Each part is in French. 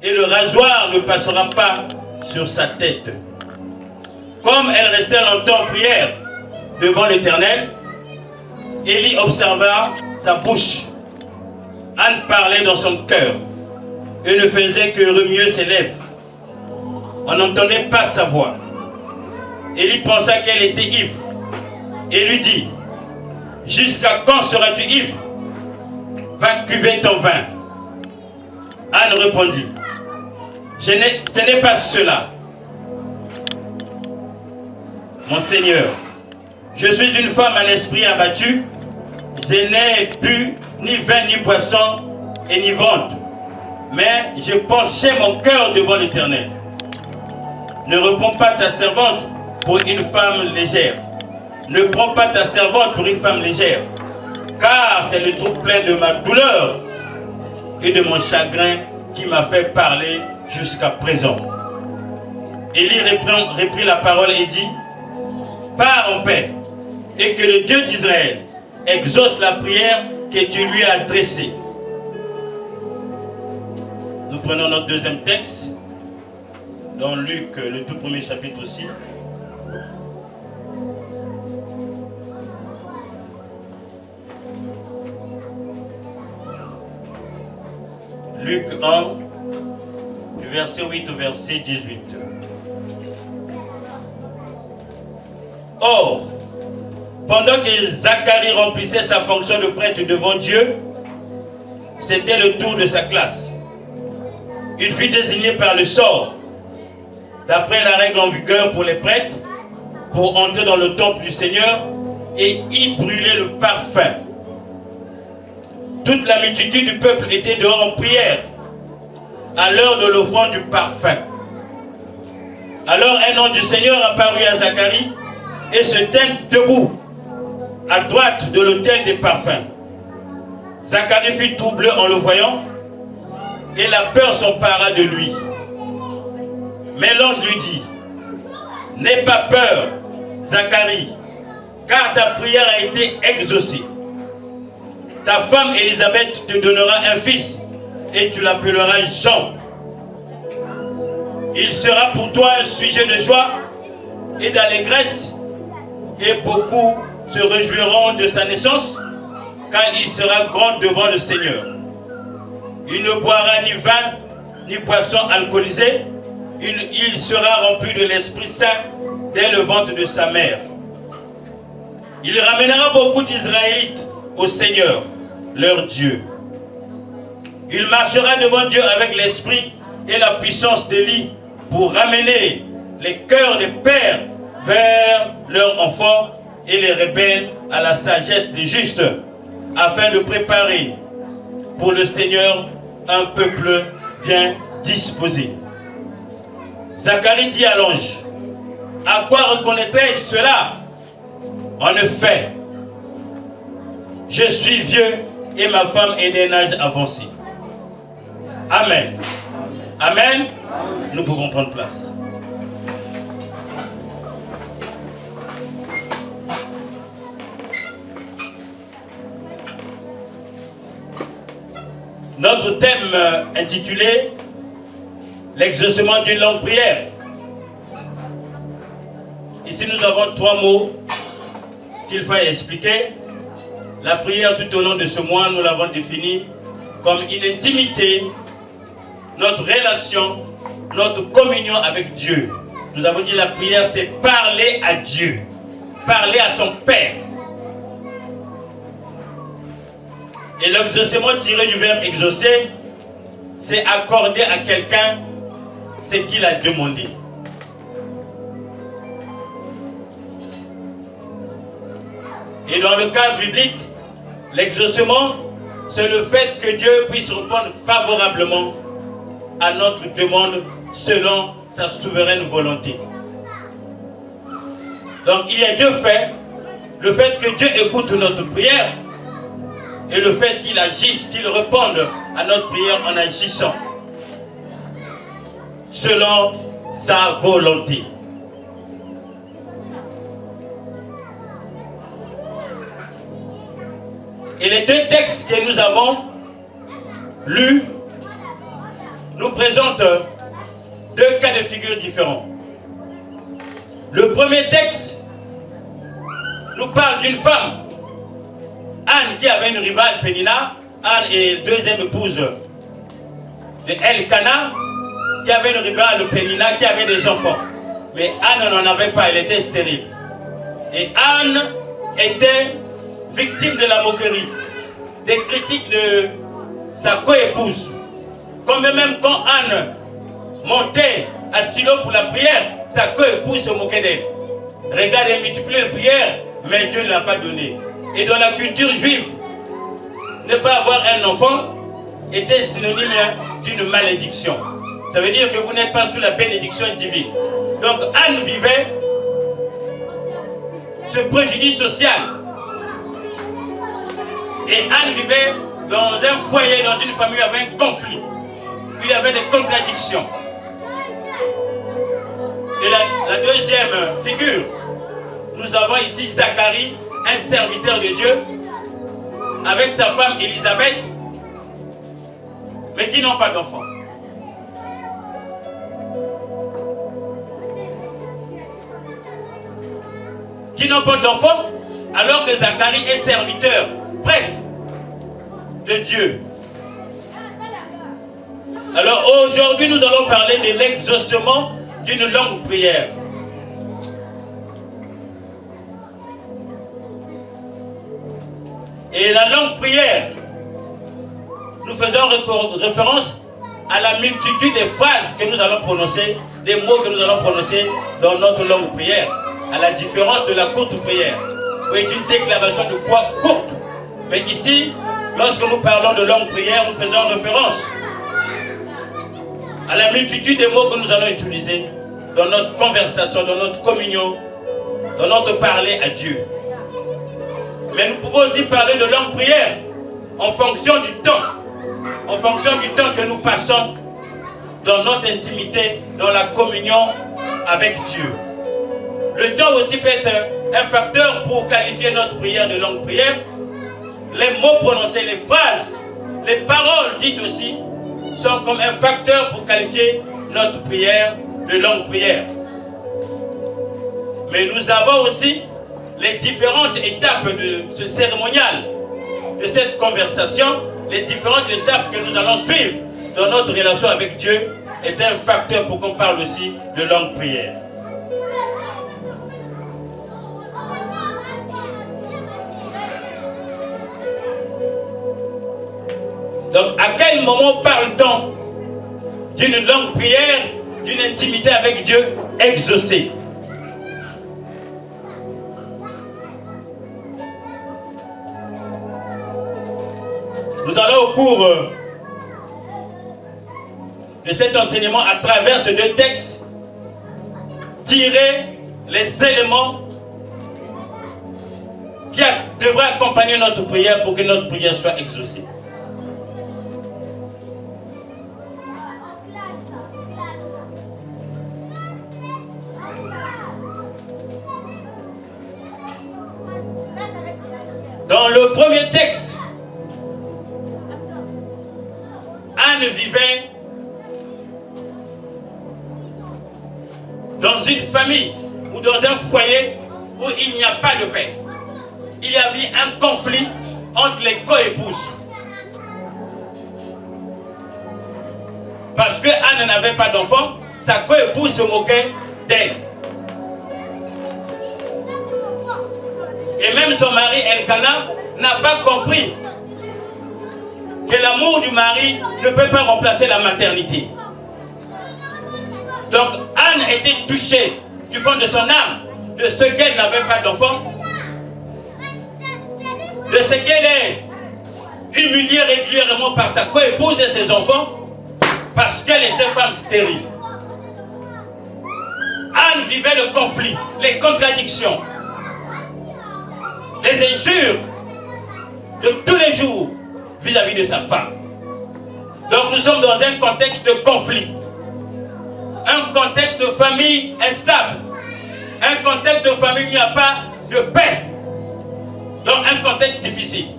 et le rasoir ne passera pas sur sa tête. Comme elle restait longtemps en prière devant l'Éternel, Élie observa sa bouche. Anne parlait dans son cœur et ne faisait que remuer ses lèvres. On n'entendait pas sa voix. Élie pensa qu'elle était ivre et lui dit: jusqu'à quand seras-tu ivre? Va cuver ton vin. Anne répondit: ce n'est pas cela. Mon Seigneur, je suis une femme à l'esprit abattu. Je n'ai bu ni vin, ni poisson, et ni vente. Mais je penchais mon cœur devant l'Éternel. Ne réponds pas ta servante pour une femme légère. Ne prends pas ta servante pour une femme légère. Car c'est le trou plein de ma douleur et de mon chagrin qui m'a fait parler jusqu'à présent. Élie reprit la parole et dit: pars en paix, et que le Dieu d'Israël exauce la prière que tu lui as adressée. Nous prenons notre deuxième texte, dans Luc, le tout premier chapitre aussi. Luc 1, du verset 8 au verset 18. Or, pendant que Zacharie remplissait sa fonction de prêtre devant Dieu, c'était le tour de sa classe. Il fut désigné par le sort, d'après la règle en vigueur pour les prêtres, pour entrer dans le temple du Seigneur et y brûler le parfum. Toute la multitude du peuple était dehors en prière à l'heure de l'offrande du parfum. Alors un ange du Seigneur apparut à Zacharie et se tint debout à droite de l'autel des parfums. Zacharie fut troublé en le voyant et la peur s'empara de lui. Mais l'ange lui dit: n'aie pas peur, Zacharie, car ta prière a été exaucée. Ta femme Élisabeth te donnera un fils et tu l'appelleras Jean. Il sera pour toi un sujet de joie et d'allégresse, et beaucoup se réjouiront de sa naissance, car il sera grand devant le Seigneur. Il ne boira ni vin ni poisson alcoolisé. Il sera rempli de l'Esprit Saint dès le ventre de sa mère. Il ramènera beaucoup d'Israélites au Seigneur, leur Dieu. Il marchera devant Dieu avec l'esprit et la puissance d'Élie pour ramener les cœurs des pères vers leurs enfants et les rebelles à la sagesse des justes, afin de préparer pour le Seigneur un peuple bien disposé. Zacharie dit à l'ange: à quoi reconnaîtrai-je cela? En effet, je suis vieux et ma femme est d'un âge avancé. Amen. Amen. Nous pouvons prendre place. Notre thème intitulé l'exaucement d'une longue prière. Ici nous avons trois mots qu'il faut expliquer. La prière tout au long de ce mois, nous l'avons définie comme une intimité, notre relation, notre communion avec Dieu. Nous avons dit la prière, c'est parler à Dieu, parler à son Père. Et l'exaucement tiré du verbe exaucer, c'est accorder à quelqu'un ce qu'il a demandé. Et dans le cas biblique, l'exaucement, c'est le fait que Dieu puisse répondre favorablement à notre demande selon sa souveraine volonté. Donc il y a deux faits. Le fait que Dieu écoute notre prière et le fait qu'il agisse, qu'il réponde à notre prière en agissant selon sa volonté. Et les deux textes que nous avons lus nous nous présente deux cas de figure différents. Le premier texte nous parle d'une femme, Anne, qui avait une rivale, Pénina. Anne est deuxième épouse de Elkana, qui avait une rivale, Pénina, qui avait des enfants. Mais Anne n'en avait pas, elle était stérile. Et Anne était victime de la moquerie, des critiques de sa coépouse. Comme même quand Anne montait à Silo pour la prière, sa coépouse se moquait d'elle. Regarde, elle multipliait les prières, mais Dieu ne l'a pas donné. Et dans la culture juive, ne pas avoir un enfant était synonyme d'une malédiction. Ça veut dire que vous n'êtes pas sous la bénédiction divine. Donc Anne vivait ce préjudice social. Et Anne vivait dans un foyer, dans une famille avec un conflit. Il y avait des contradictions. Et la deuxième figure, nous avons ici Zacharie, un serviteur de Dieu, avec sa femme Élisabeth, mais qui n'ont pas d'enfants. Qui n'ont pas d'enfants, alors que Zacharie est serviteur, prêtre de Dieu. Alors aujourd'hui, nous allons parler de l'exaucement d'une longue prière. Et la longue prière, nous faisons référence à la multitude des phrases que nous allons prononcer, des mots que nous allons prononcer dans notre longue prière, à la différence de la courte prière, où est une déclaration de foi courte. Mais ici, lorsque nous parlons de longue prière, nous faisons référence à la multitude des mots que nous allons utiliser dans notre conversation, dans notre communion, dans notre parler à Dieu. Mais nous pouvons aussi parler de longue prière en fonction du temps. En fonction du temps que nous passons dans notre intimité, dans la communion avec Dieu. Le temps aussi peut être un facteur pour qualifier notre prière de longue prière. Les mots prononcés, les phrases, les paroles dites aussi sont comme un facteur pour qualifier notre prière de longue prière. Mais nous avons aussi les différentes étapes de ce cérémonial, de cette conversation, les différentes étapes que nous allons suivre dans notre relation avec Dieu est un facteur pour qu'on parle aussi de longue prière. Donc, à quel moment parle-t-on d'une longue prière, d'une intimité avec Dieu exaucée? Nous allons au cours de cet enseignement, à travers ces deux textes, tirer les éléments qui devraient accompagner notre prière pour que notre prière soit exaucée. Dans le premier texte, Anne vivait dans une famille ou dans un foyer où il n'y a pas de paix. Il y avait un conflit entre les coépouses. Parce que Anne n'avait pas d'enfant, sa coépouse se moquait d'elle. Et même son mari Elkana n'a pas compris que l'amour du mari ne peut pas remplacer la maternité. Donc Anne était touchée du fond de son âme de ce qu'elle n'avait pas d'enfant, de ce qu'elle est humiliée régulièrement par sa coépouse et ses enfants, parce qu'elle était femme stérile. Anne vivait le conflit, les contradictions, les injures de tous les jours vis-à-vis de sa femme. Donc nous sommes dans un contexte de conflit, un contexte de famille instable, un contexte de famille où il n'y a pas de paix, donc un contexte difficile.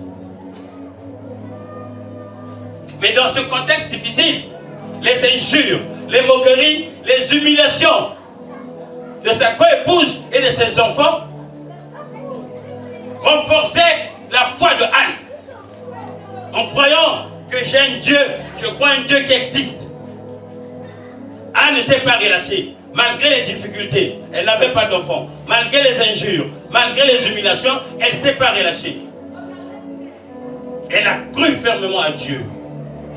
Mais dans ce contexte difficile, les injures, les moqueries, les humiliations de sa coépouse et de ses enfants renforçaient la foi de Anne. En croyant que j'ai un Dieu, je crois un Dieu qui existe. Anne ne s'est pas relâchée, malgré les difficultés. Elle n'avait pas d'enfant. Malgré les injures, malgré les humiliations, elle ne s'est pas relâchée. Elle a cru fermement à Dieu.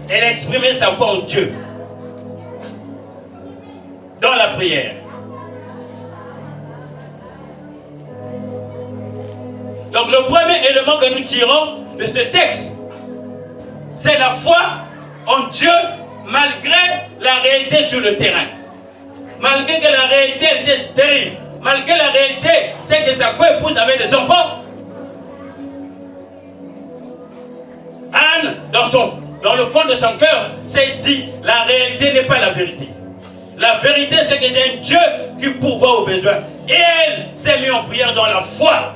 Elle a exprimé sa foi en Dieu. Dans la prière. Donc le premier élément que nous tirons de ce texte, c'est la foi en Dieu malgré la réalité sur le terrain. Malgré que la réalité était stérile. Malgré la réalité, c'est que sa coépouse avait des enfants. Anne, dans le fond de son cœur, s'est dit, la réalité n'est pas la vérité. La vérité, c'est que j'ai un Dieu qui pourvoit aux besoins. Et elle s'est mise en prière dans la foi.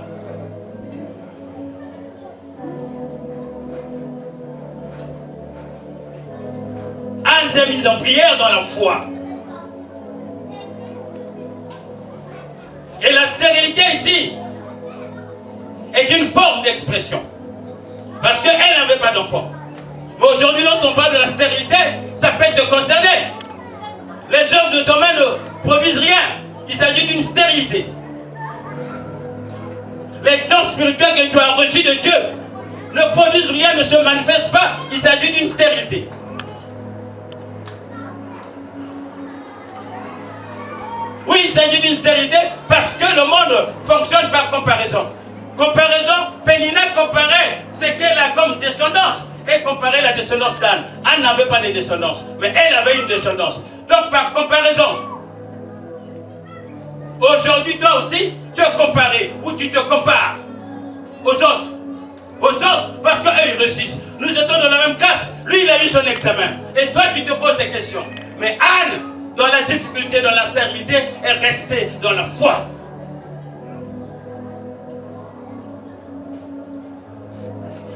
Anne s'est mise en prière dans la foi. Et la stérilité ici est une forme d'expression. Parce qu'elle n'avait pas d'enfant. Mais aujourd'hui, lorsqu'on parle de la stérilité, ça peut te concerner. Les œuvres de ton main ne produisent rien. Il s'agit d'une stérilité. Les dons spirituels que tu as reçus de Dieu ne produisent rien, ne se manifestent pas. Il s'agit d'une stérilité. Oui, il s'agit d'une stérilité parce que le monde fonctionne par comparaison. Comparaison, Pénina comparait ce qu'elle a comme descendance et comparait la descendance d'Anne. Anne n'avait pas de descendance, mais elle avait une descendance. Donc par comparaison, aujourd'hui toi aussi, tu es comparé ou tu te compares aux autres. Aux autres, parce qu'eux ils réussissent. Nous étions dans la même classe, lui il a eu son examen. Et toi tu te poses des questions. Mais Anne, dans la difficulté, dans la stérilité, est restée dans la foi.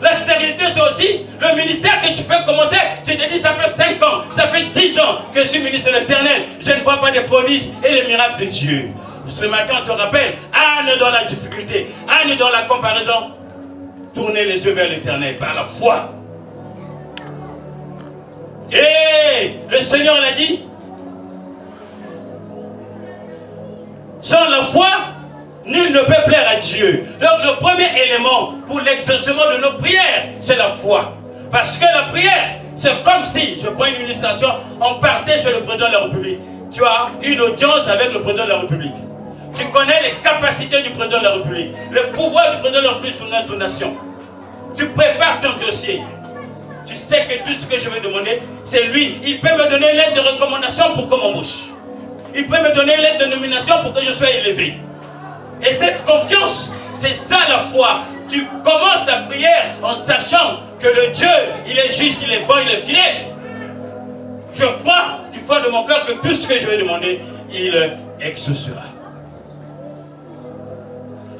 La stérilité, c'est aussi le ministère que tu peux commencer. Tu te dis, ça fait 5 ans, ça fait 10 ans que je suis ministre de l'Éternel. Je ne vois pas les prodiges et les miracles de Dieu. Ce matin, on te rappelle, Anne dans la difficulté, Anne dans la comparaison. Tournez les yeux vers l'Éternel par la foi. Et le Seigneur l'a dit, sans la foi, nul ne peut plaire à Dieu. Donc le premier élément pour l'exaucement de nos prières, c'est la foi. Parce que la prière, c'est comme si, je prends une illustration, on partait chez le président de la République. Tu as une audience avec le président de la République. Tu connais les capacités du président de la République, le pouvoir du président de la République sur notre nation. Tu prépares ton dossier. Tu sais que tout ce que je vais demander, c'est lui. Il peut me donner une lettre de recommandation pour qu'on m'embauche. Il peut me donner une lettre de nomination pour que je sois élevé. Et cette confiance, c'est ça la foi. Tu commences ta prière en sachant que le Dieu, il est juste, il est bon, il est fidèle. Je crois du fond de mon cœur que tout ce que je vais demander, il exaucera.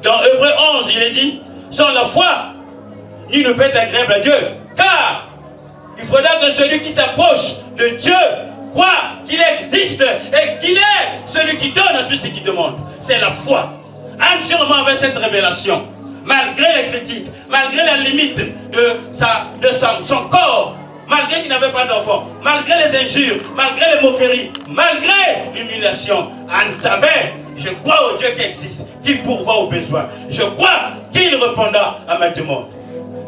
Dans Hébreux 11, il est dit, sans la foi, nul ne peut être agréable à Dieu. Car il faudra que celui qui s'approche de Dieu croit qu'il existe et qu'il est celui qui donne à tous ceux qui demandent. C'est la foi. Anne sûrement avait cette révélation. Malgré les critiques, malgré la limite de son corps, malgré qu'il n'avait pas d'enfant, malgré les injures, malgré les moqueries, malgré l'humiliation, Anne savait, je crois au Dieu qui existe, qui pourvoit aux besoins. Je crois qu'il répondra à ma demande.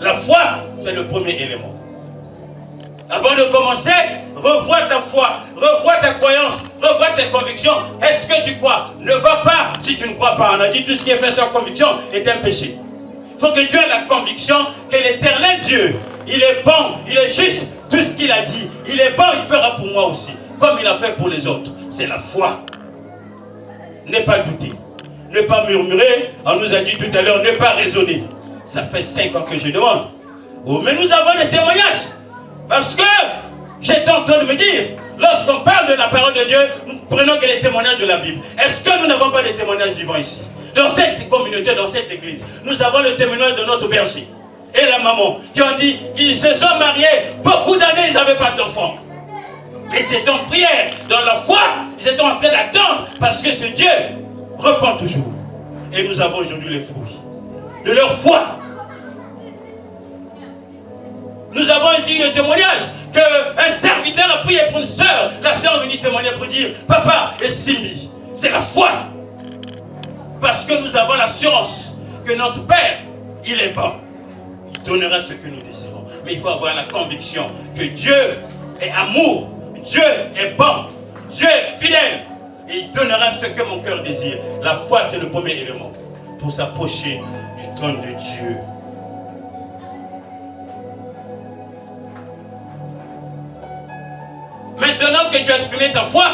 La foi, c'est le premier élément. Avant de commencer, revois ta foi, revois ta croyance, revois tes convictions. Est-ce que tu crois? Ne va pas si tu ne crois pas. On a dit tout ce qui est fait sans conviction est un péché. Il faut que tu aies la conviction que l'éternel Dieu, il est bon, il est juste. Tout ce qu'il a dit, il est bon, il fera pour moi aussi. Comme il a fait pour les autres. C'est la foi. Ne pas douter. Ne pas murmurer. On nous a dit tout à l'heure, ne pas raisonner. Ça fait 5 ans que je demande. Oh, mais nous avons des témoignages. Parce que j'étais en train de me dire, lorsqu'on parle de la parole de Dieu, nous prenons que les témoignages de la Bible. Est-ce que nous n'avons pas des témoignages vivants ici? Dans cette communauté, dans cette église, nous avons le témoignage de notre berger et la maman qui ont dit qu'ils se sont mariés, beaucoup d'années, ils n'avaient pas d'enfants. Les ils étaient en prière. Dans leur foi, ils étaient en train d'attendre parce que ce Dieu répond toujours. Et nous avons aujourd'hui les fruits de leur foi. Nous avons ici le témoignage qu'un serviteur a prié pour une sœur. La sœur est venue témoigner pour dire, papa et Simbi, c'est la foi. Parce que nous avons l'assurance que notre Père, il est bon. Il donnera ce que nous désirons. Mais il faut avoir la conviction que Dieu est amour. Dieu est bon. Dieu est fidèle. Et il donnera ce que mon cœur désire. La foi, c'est le premier élément pour s'approcher du trône de Dieu. Maintenant que tu as exprimé ta foi,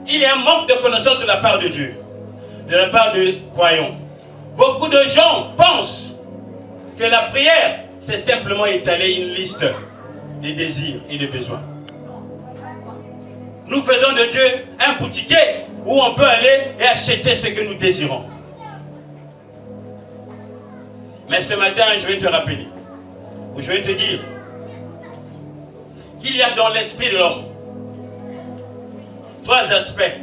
il y a un manque de connaissance de la part de Dieu, de la part des croyants. Beaucoup de gens pensent que la prière, c'est simplement étaler une liste des désirs et des besoins. Nous faisons de Dieu un boutiquier où on peut aller et acheter ce que nous désirons. Mais ce matin, je vais te rappeler, ou je vais te dire, qu'il y a dans l'esprit de l'homme 3 aspects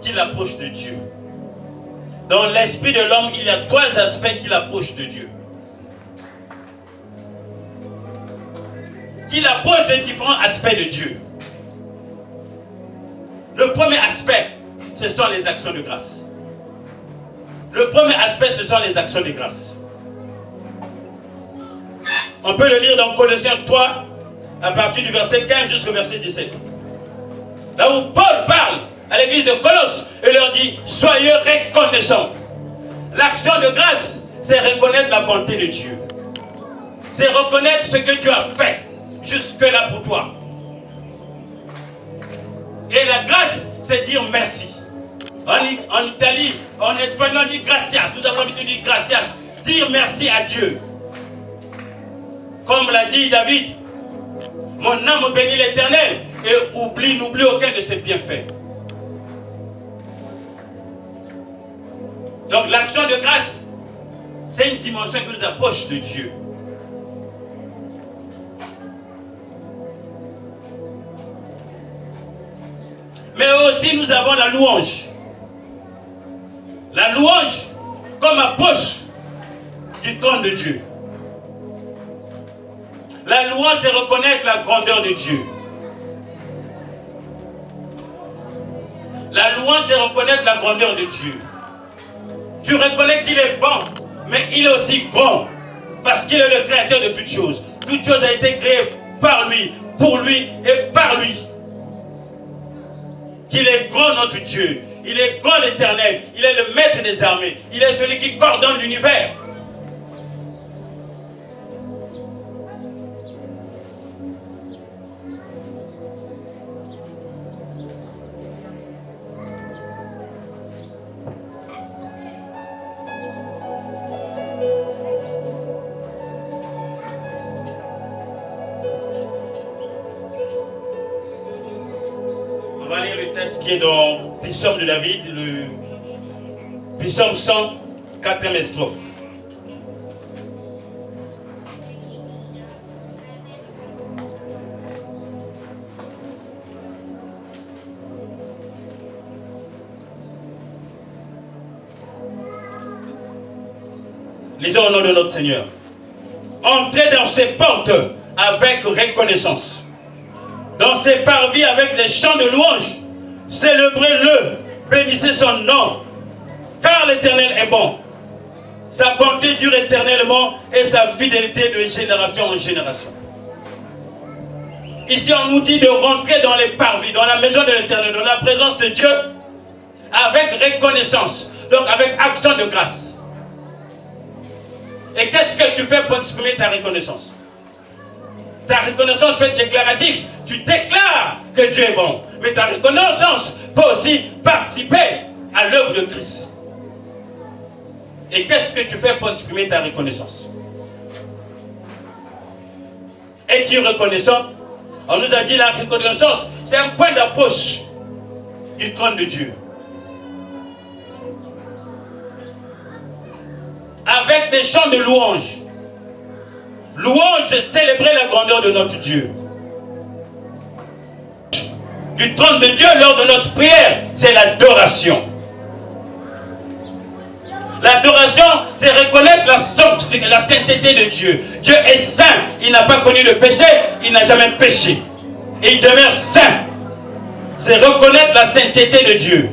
qui l'approchent de Dieu. Dans l'esprit de l'homme, il y a 3 aspects qui l'approchent de Dieu. Qui l'approchent de différents aspects de Dieu. Le premier aspect, ce sont les actions de grâce. Le premier aspect, ce sont les actions de grâce. On peut le lire dans Colossiens 3, à partir du verset 15 jusqu'au verset 17. Là où Paul parle à l'église de Colosse et leur dit, soyez reconnaissants. L'action de grâce, c'est reconnaître la bonté de Dieu. C'est reconnaître ce que Dieu a fait jusque-là pour toi. Et la grâce, c'est dire merci. En Italie, en espagnol, on dit gracias. Nous avons l'habitude de dire gracias. Dire merci à Dieu. Comme l'a dit David, mon âme bénit l'Éternel et n'oublie aucun de ses bienfaits. Donc l'action de grâce, c'est une dimension qui nous approche de Dieu. Mais aussi nous avons la louange. La louange comme approche du trône de Dieu. La louange, c'est reconnaître la grandeur de Dieu. La louange, c'est reconnaître la grandeur de Dieu. Tu reconnais qu'il est bon, mais il est aussi grand. Parce qu'il est le créateur de toutes choses. Toute chose a été créée par lui, pour lui et par lui. Qu'il est grand notre Dieu. Il est grand l'Éternel. Il est le maître des armées. Il est celui qui coordonne l'univers. Qui est dans le psaume de David, le psaume 100, 4e strophe. Lisons au nom de notre Seigneur. Entrez dans ses portes avec reconnaissance, dans ses parvis avec des chants de louange. Célébrez-le, bénissez son nom, car l'Éternel est bon. Sa bonté dure éternellement et sa fidélité de génération en génération. Ici, on nous dit de rentrer dans les parvis, dans la maison de l'Éternel, dans la présence de Dieu, avec reconnaissance, donc avec action de grâce. Et qu'est-ce que tu fais pour exprimer ta reconnaissance? Ta reconnaissance peut être déclarative. Tu déclares que Dieu est bon. Mais ta reconnaissance peut aussi participer à l'œuvre de Christ. Et qu'est-ce que tu fais pour exprimer ta reconnaissance? Es-tu reconnaissant? On nous a dit la reconnaissance, c'est un point d'approche du trône de Dieu. Avec des chants de louange. Louange, c'est célébrer la grandeur de notre Dieu. du trône de Dieu lors de notre prière, c'est l'adoration. L'adoration, c'est reconnaître la sainteté de Dieu. Dieu est saint, il n'a pas connu le péché, il n'a jamais péché. Et il demeure saint. C'est reconnaître la sainteté de Dieu.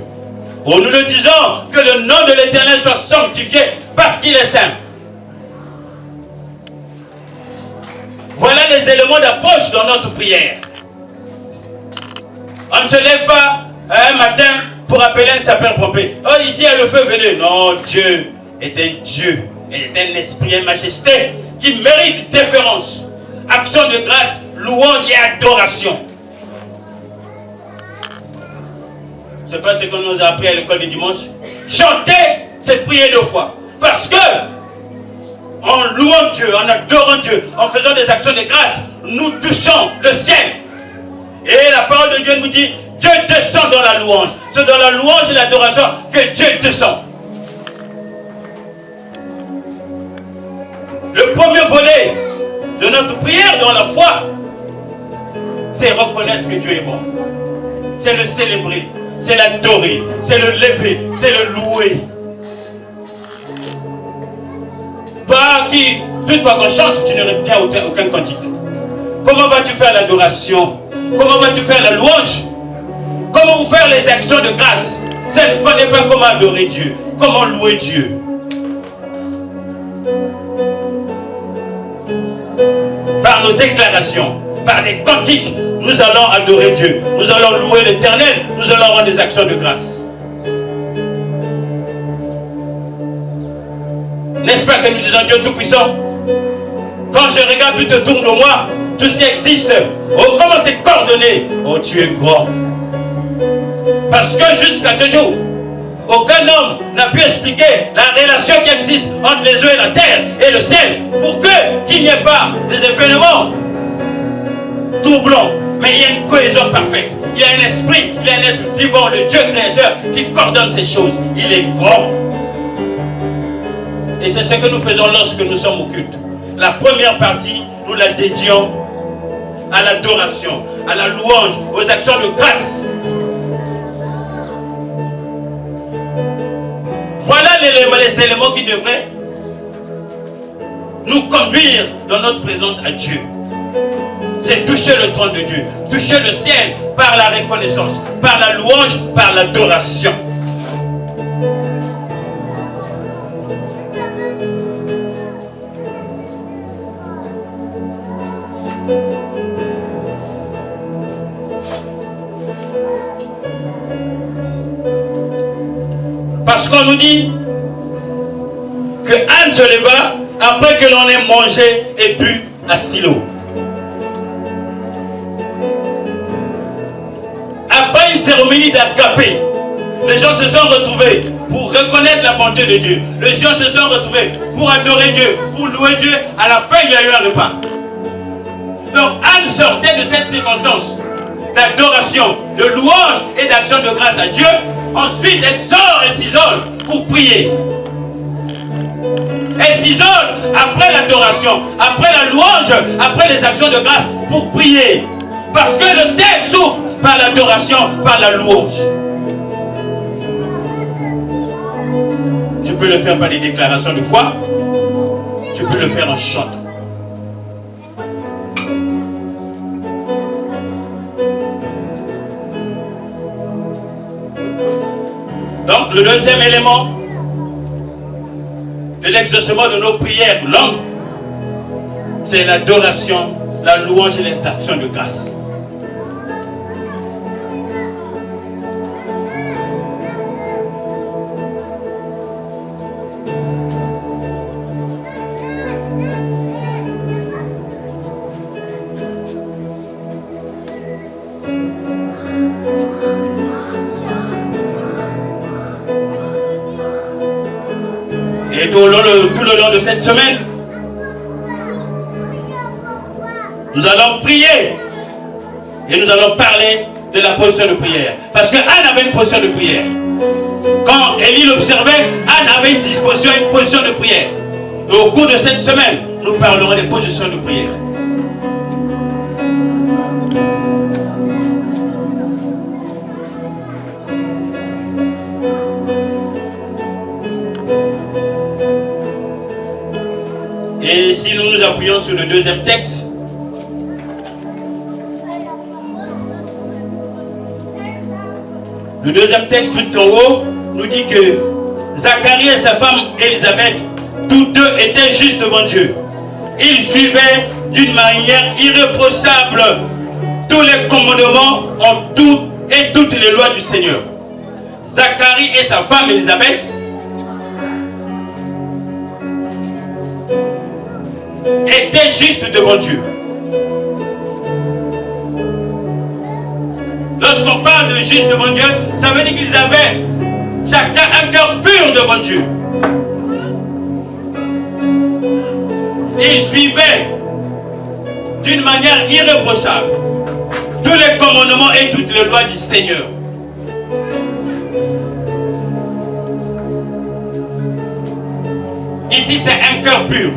Oh, nous le disons, que le nom de l'Éternel soit sanctifié parce qu'il est saint. Voilà les éléments d'approche dans notre prière. On ne se lève pas un matin pour appeler un sapeur-pompier. Oh, ici il y a le feu, venez. Non, Dieu est un Dieu, est un esprit, une majesté qui mérite déférence, action de grâce, louange et adoration. C'est pas ce qu'on nous a appris à l'école du dimanche. Chanter, c'est prier 2 fois. Parce que, en louant Dieu, en adorant Dieu, en faisant des actions de grâce, nous touchons le ciel. Et la parole de Dieu nous dit, Dieu descend dans la louange. C'est dans la louange et l'adoration que Dieu descend. Le premier volet de notre prière dans la foi, c'est reconnaître que Dieu est bon. C'est le célébrer, c'est l'adorer, c'est le lever, c'est le louer. Toi qui, toute fois qu'on chante, tu ne retiens aucun cantique. Comment vas-tu faire l'adoration? Comment vas-tu faire la louange? Comment vous faire les actions de grâce? Si elle ne connaît pas comment adorer Dieu, comment louer Dieu. Par nos déclarations, par des cantiques, nous allons adorer Dieu. Nous allons louer l'Éternel. Nous allons rendre des actions de grâce. N'est-ce pas que nous disons Dieu Tout-Puissant? Quand je regarde tout autour de moi, tout ce qui existe, oh, comment c'est coordonné? Oh, tu es grand. Parce que jusqu'à ce jour, aucun homme n'a pu expliquer la relation qui existe entre les eaux et la terre et le ciel pour qu'il n'y ait pas des événements troublants. Mais il y a une cohésion parfaite. Il y a un esprit, il y a un être vivant, le Dieu créateur qui coordonne ces choses. Il est grand. Et c'est ce que nous faisons lorsque nous sommes au culte. La première partie, nous la dédions à l'adoration, à la louange, aux actions de grâce. Voilà les éléments qui devraient nous conduire dans notre présence à Dieu. C'est toucher le trône de Dieu, toucher le ciel par la reconnaissance, par la louange, par l'adoration. Parce qu'on nous dit que Anne se leva après que l'on ait mangé et bu à Silo. Après une cérémonie d'agapé, les gens se sont retrouvés pour reconnaître la bonté de Dieu. Les gens se sont retrouvés pour adorer Dieu, pour louer Dieu. À la fin, il y a eu un repas. Donc Anne sortait de cette circonstance d'adoration, de louange et d'action de grâce à Dieu. Ensuite, elle sort et s'isole pour prier. Elle s'isole après l'adoration, après la louange, après les actions de grâce pour prier. Parce que le ciel s'ouvre par l'adoration, par la louange. Tu peux le faire par des déclarations de foi. Tu peux le faire en chantant. Donc le deuxième élément de l'exaucement de nos prières longues, c'est l'adoration, la louange et les actions de grâce. Et tout le long de cette semaine, nous allons prier et nous allons parler de la position de prière. Parce que Anne avait une position de prière. Quand Élie l'observait, Anne avait une disposition, une position de prière. Et au cours de cette semaine, nous parlerons des positions de prière. sur le deuxième texte. Le deuxième texte tout en haut nous dit que Zacharie et sa femme Élisabeth, tous deux étaient justes devant Dieu. Ils suivaient d'une manière irréprochable tous les commandements en tout et toutes les lois du Seigneur. Zacharie et sa femme Élisabeth étaient justes devant Dieu. Lorsqu'on parle de juste devant Dieu, ça veut dire qu'ils avaient chacun un cœur pur devant Dieu. Et ils suivaient d'une manière irréprochable tous les commandements et toutes les lois du Seigneur. Ici, c'est un cœur pur.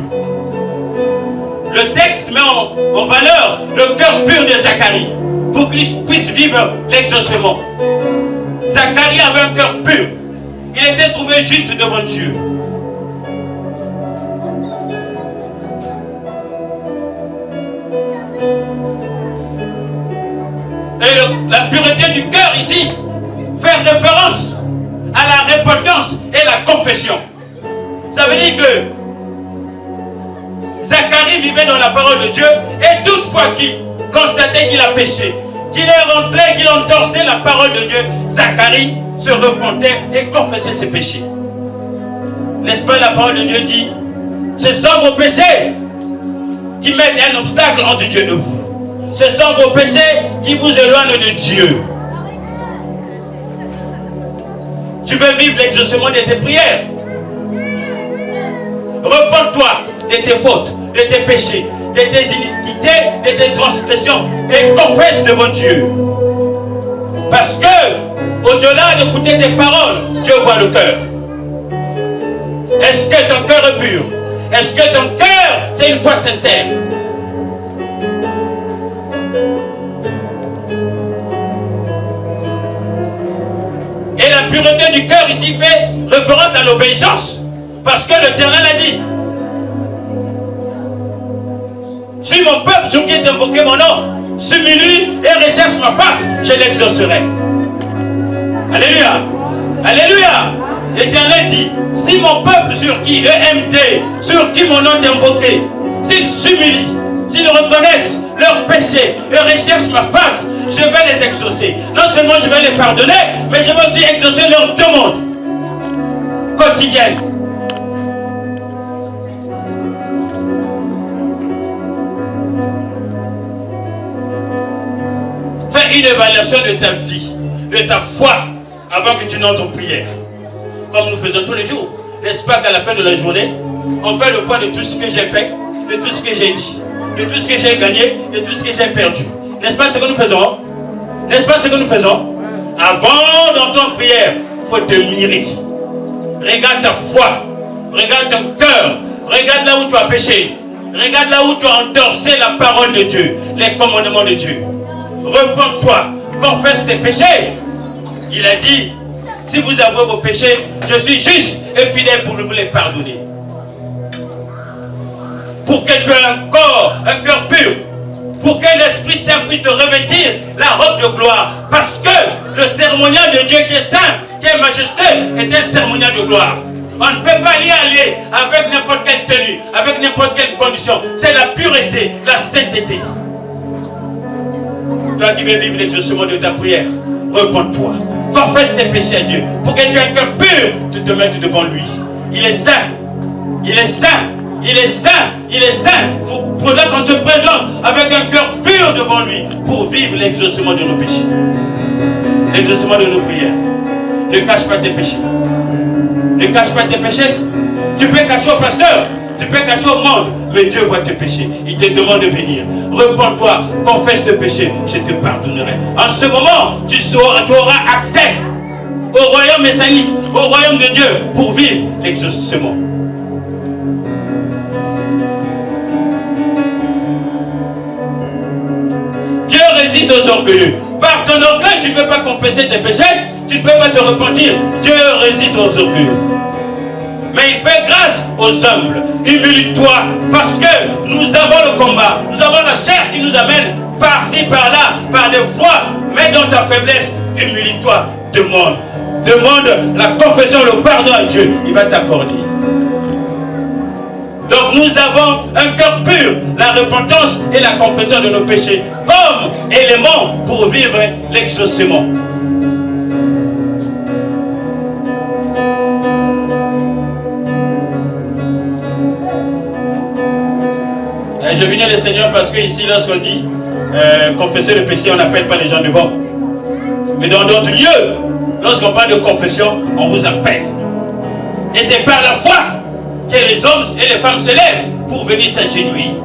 Le texte met en valeur le cœur pur de Zacharie pour qu'il puisse vivre l'exaucement. Zacharie avait un cœur pur. Il était trouvé juste devant Dieu. Et la pureté du cœur ici fait référence à la repentance et la confession. Ça veut dire que Zacharie vivait dans la parole de Dieu et toutefois qu'il constatait qu'il a péché, qu'il est rentré, qu'il endossait la parole de Dieu, Zacharie se repentait et confessait ses péchés. N'est-ce pas, la parole de Dieu dit, ce sont vos péchés qui mettent un obstacle entre Dieu et vous. Ce sont vos péchés qui vous éloignent de Dieu. Tu veux vivre l'exaucement de tes prières. Repens-toi de tes fautes, de tes péchés, de tes iniquités, de tes transgressions et confesse devant Dieu. Parce que, au-delà d'écouter tes paroles, Dieu voit le cœur. Est-ce que ton cœur est pur? Est-ce que ton cœur, c'est une foi sincère? Et la pureté du cœur ici fait référence à l'obéissance. Parce que l'Éternel a dit, si mon peuple sur qui est invoqué mon nom s'humilie et recherche ma face, je l'exaucerai. Alléluia. Alléluia. L'Éternel dit, si mon peuple sur qui EMD, sur qui mon nom est invoqué, s'ils s'humilient, s'ils reconnaissent leurs péchés et recherchent ma face, je vais les exaucer. Non seulement je vais les pardonner, mais je vais aussi exaucer leurs demandes quotidiennes. Fais une évaluation de ta vie, de ta foi, avant que tu n'entres en prière. Comme nous faisons tous les jours. N'est-ce pas qu'à la fin de la journée, on fait le point de tout ce que j'ai fait, de tout ce que j'ai dit, de tout ce que j'ai gagné, de tout ce que j'ai perdu. N'est-ce pas ce que nous faisons? N'est-ce pas ce que nous faisons? Avant d'entrer en prière, il faut te mirer. Regarde ta foi, regarde ton cœur, regarde là où tu as péché, regarde là où tu as endossé la parole de Dieu, les commandements de Dieu. Repends-toi, confesse tes péchés. Il a dit, si vous avouez vos péchés, je suis juste et fidèle pour vous les pardonner. Pour que tu aies un corps, un cœur pur, pour que l'Esprit Saint puisse te revêtir la robe de gloire. Parce que le cérémonial de Dieu qui est saint, qui est majesté, est un cérémonial de gloire. On ne peut pas y aller avec n'importe quelle tenue, avec n'importe quelle condition. C'est la pureté, la sainteté. Toi qui veux vivre l'exaucement de ta prière, repens-toi. Confesse tes péchés à Dieu. Pour que tu aies un cœur pur, tu te mettes devant lui. Il est saint. Il est saint. Il est saint. Il est saint. Il faudra qu'on se présente avec un cœur pur devant lui pour vivre l'exaucement de nos péchés. L'exaucement de nos prières. Ne cache pas tes péchés. Ne cache pas tes péchés. Tu peux cacher au pasteur. Tu peux cacher au monde. Mais Dieu voit tes péchés. Il te demande de venir. Repends-toi. Confesse tes péchés. Je te pardonnerai. En ce moment, tu auras accès au royaume messianique, au royaume de Dieu, pour vivre l'exaucement. Dieu résiste aux orgueilleux. Par ton orgueil, tu ne peux pas confesser tes péchés. Tu ne peux pas te repentir. Dieu résiste aux orgueilleux. mais il fait grâce aux humbles. Humilie-toi, parce que nous avons le combat. Nous avons la chair qui nous amène par-ci, par-là, par des voies. Mais dans ta faiblesse, humilie-toi, demande. Demande la confession, le pardon à Dieu. Il va t'accorder. Donc nous avons un cœur pur, la repentance et la confession de nos péchés comme élément pour vivre l'exaucement. Et je bénis le Seigneur parce que ici, lorsqu'on dit confesser le péché, on n'appelle pas les gens devant. Mais dans d'autres lieux, lorsqu'on parle de confession, on vous appelle. Et c'est par la foi que les hommes et les femmes se lèvent pour venir s'agenouiller.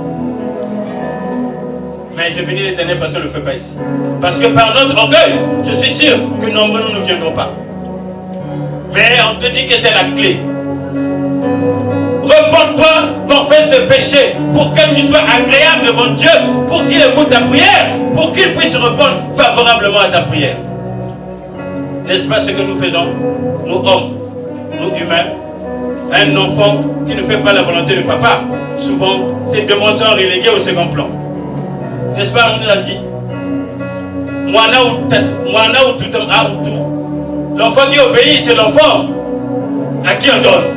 Mais je bénis l'Éternel parce qu'on ne le fait pas ici. Parce que par notre orgueil, je suis sûr que nombreux nous ne viendrons pas. Mais on te dit que c'est la clé. Repends-toi, confesse tes péchés pour que tu sois agréable devant Dieu, pour qu'il écoute ta prière, pour qu'il puisse répondre favorablement à ta prière. N'est-ce pas ce que nous faisons, nous hommes, nous humains? Un enfant qui ne fait pas la volonté de papa, souvent, c'est deux montants relégués au second plan. N'est-ce pas, on nous a dit? L'enfant qui obéit, c'est l'enfant à qui on donne.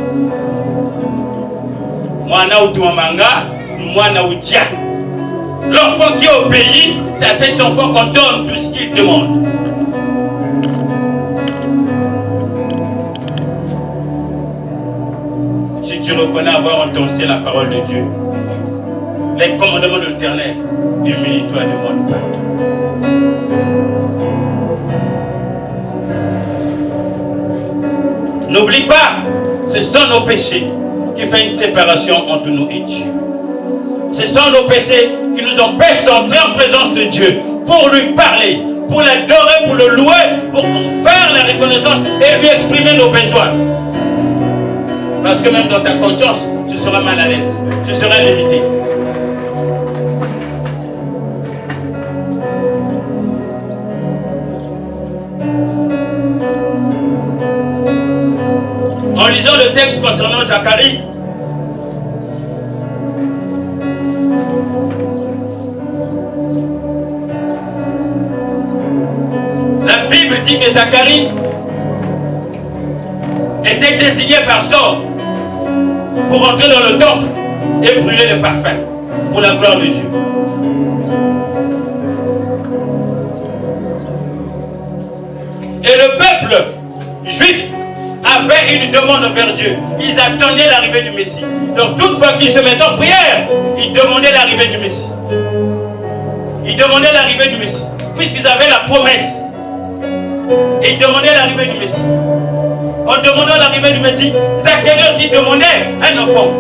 L'enfant qui obéit, c'est à cet enfant qu'on donne tout ce qu'il demande. Si tu reconnais avoir endossé la parole de Dieu, les commandements de l'Éternel, humilie-toi, demande pardon. N'oublie pas, ce sont nos péchés qui font une séparation entre nous et Dieu. Ce sont nos péchés qui nous empêchent d'entrer en présence de Dieu pour lui parler, pour l'adorer, pour le louer, pour faire la reconnaissance et lui exprimer nos besoins. Parce que même dans ta conscience, tu seras mal à l'aise, tu seras limité. En lisant le texte concernant Zacharie, la Bible dit que Zacharie était désigné par sort pour entrer dans le temple et brûler le parfum pour la gloire de Dieu. Et le peuple juif avait une demande vers Dieu. Ils attendaient l'arrivée du Messie. Donc toutefois qu'ils se mettaient en prière, ils demandaient l'arrivée du Messie. Ils demandaient l'arrivée du Messie. Puisqu'ils avaient la promesse. Et ils demandaient l'arrivée du Messie. En demandant l'arrivée du Messie, Zacharie aussi demandait un enfant.